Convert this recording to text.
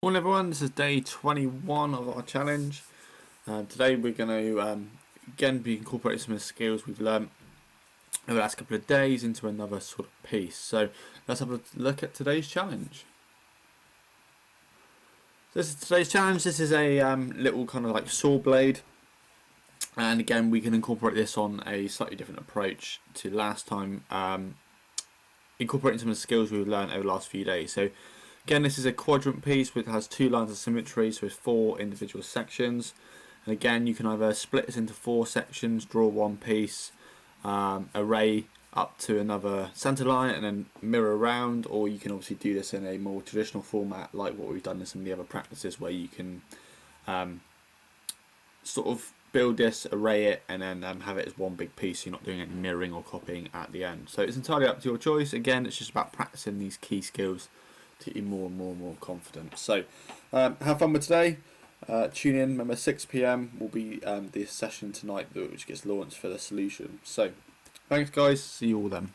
Morning everyone, this is day 21 of our challenge. Today we're going to again be incorporating some of the skills we've learnt over the last couple of days into another sort of piece. So let's have a look at today's challenge. So this is today's challenge. This is a little kind of like saw blade, and again we can incorporate this on a slightly different approach to last time, incorporating some of the skills we've learned over the last few days. So again, this is a quadrant piece which has two lines of symmetry, so it's four individual sections. And again, you can either split this into four sections, draw one piece, array up to another center line and then mirror around, or you can obviously do this in a more traditional format like what we've done in some of the other practices, where you can sort of build this, array it, and then have it as one big piece, so you're not doing any mirroring or copying at the end. So it's entirely up to your choice. Again, it's just about practicing these key skills to get you more and more confident. So have fun with today. Tune in. Remember, 6 PM will be the session tonight, which gets launched for the solution. So thanks guys, see you all then.